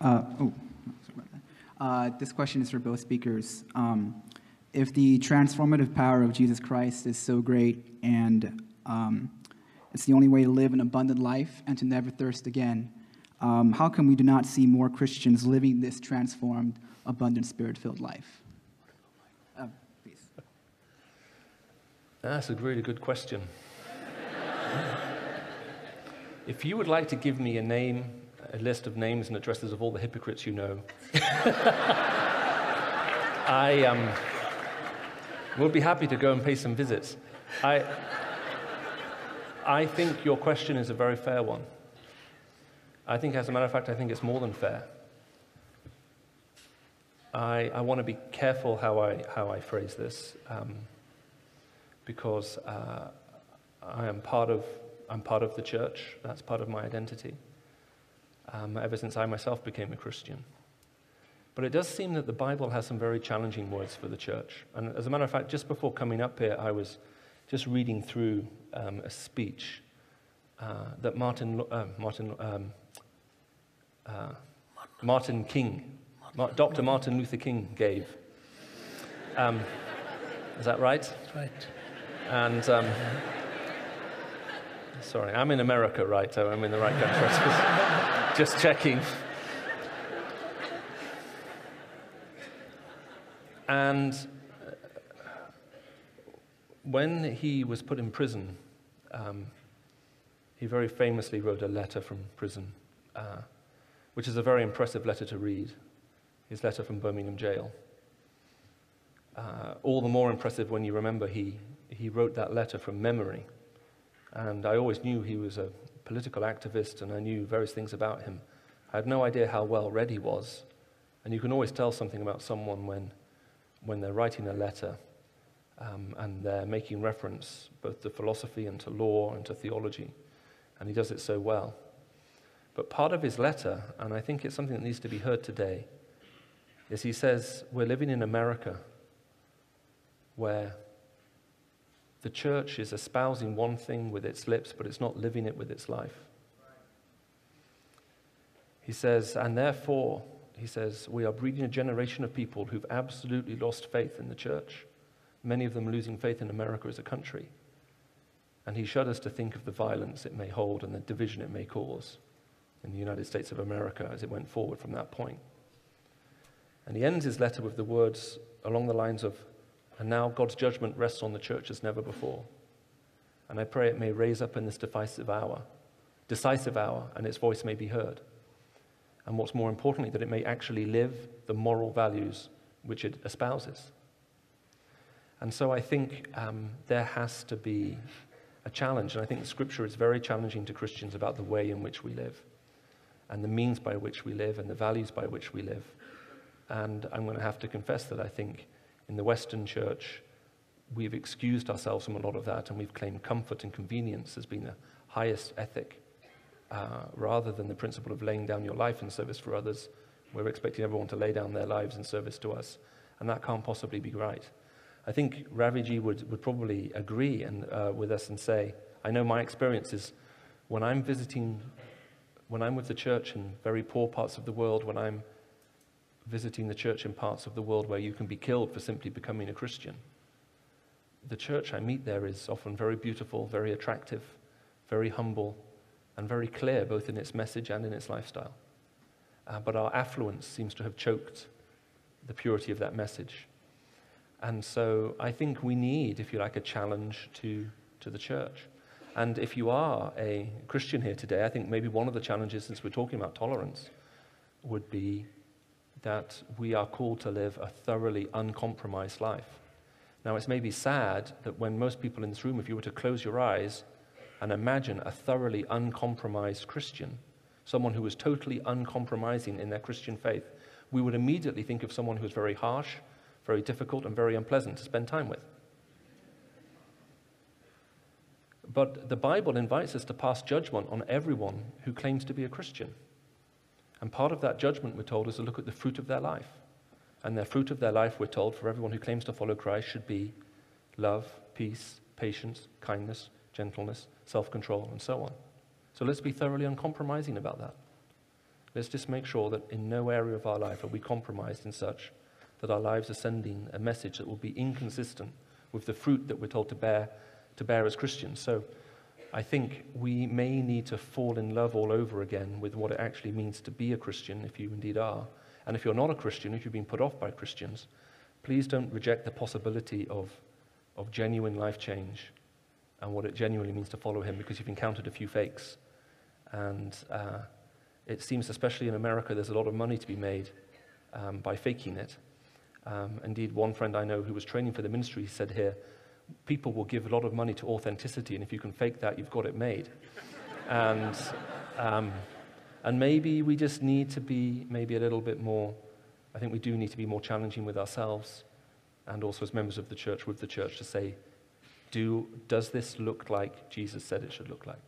Sorry about that. This question is for both speakers. If the transformative power of Jesus Christ is so great and it's the only way to live an abundant life and to never thirst again, how come we do not see more Christians living this transformed, abundant, spirit-filled life? Please. That's a really good question. If you would like to give me a list of names and addresses of all the hypocrites you know, I would be happy to go and pay some visits. I think your question is a very fair one. I think, as a matter of fact, I think it's more than fair. I want to be careful how I phrase this, because I'm part of the church. That's part of my identity. Ever since I myself became a Christian. But it does seem that the Bible has some very challenging words for the church. And as a matter of fact, just before coming up here, I was just reading through a speech that Dr. Martin Luther King gave. Is that right? Right. And sorry, I'm in America, right? So I'm in the right country. Just checking. And when he was put in prison, he very famously wrote a letter from prison, which is a very impressive letter to read, his letter from Birmingham jail. All the more impressive when you remember he wrote that letter from memory. And I always knew he was a political activist, and I knew various things about him. I had no idea how well read he was. And you can always tell something about someone when they're writing a letter and they're making reference both to philosophy and to law and to theology. And he does it so well. But part of his letter, and I think it's something that needs to be heard today, is he says, we're living in America where the church is espousing one thing with its lips, but it's not living it with its life. He says, and therefore, he says, we are breeding a generation of people who've absolutely lost faith in the church, many of them losing faith in America as a country. And he shudders to think of the violence it may hold and the division it may cause in the United States of America as it went forward from that point. And he ends his letter with the words along the lines of, and now God's judgment rests on the church as never before. And I pray it may raise up in this decisive hour, and its voice may be heard. And what's more importantly, that it may actually live the moral values which it espouses. And so I think there has to be a challenge, and I think Scripture is very challenging to Christians about the way in which we live, and the means by which we live, and the values by which we live. And I'm going to have to confess that I think in the Western church, we've excused ourselves from a lot of that, and we've claimed comfort and convenience as being the highest ethic, rather than the principle of laying down your life in service for others. We're expecting everyone to lay down their lives in service to us, and that can't possibly be right. I think Raviji would probably agree with us and say, I know my experience is when I'm with the church in very poor parts of the world, when I'm visiting the church in parts of the world where you can be killed for simply becoming a Christian, the church I meet there is often very beautiful, very attractive, very humble, and very clear, both in its message and in its lifestyle. But our affluence seems to have choked the purity of that message. And so I think we need, if you like, a challenge to the church. And if you are a Christian here today, I think maybe one of the challenges, since we're talking about tolerance, would be that we are called to live a thoroughly uncompromised life. Now, it's maybe sad that when most people in this room, if you were to close your eyes and imagine a thoroughly uncompromised Christian, someone who was totally uncompromising in their Christian faith, we would immediately think of someone who was very harsh, very difficult, and very unpleasant to spend time with. But the Bible invites us to pass judgment on everyone who claims to be a Christian. And part of that judgment, we're told, is to look at the fruit of their life. And the fruit of their life, we're told, for everyone who claims to follow Christ should be love, peace, patience, kindness, gentleness, self-control, and so on. So let's be thoroughly uncompromising about that. Let's just make sure that in no area of our life are we compromised in such that our lives are sending a message that will be inconsistent with the fruit that we're told to bear as Christians. So I think we may need to fall in love all over again with what it actually means to be a Christian, if you indeed are. And if you're not a Christian, if you've been put off by Christians, please don't reject the possibility of genuine life change and what it genuinely means to follow him, because you've encountered a few fakes. And it seems, especially in America, there's a lot of money to be made by faking it. Indeed, one friend I know who was training for the ministry said here, people will give a lot of money to authenticity, and if you can fake that, you've got it made. And maybe we just need to be maybe a little bit more, I think we do need to be more challenging with ourselves, and also as members of the church, with the church, to say, does this look like Jesus said it should look like?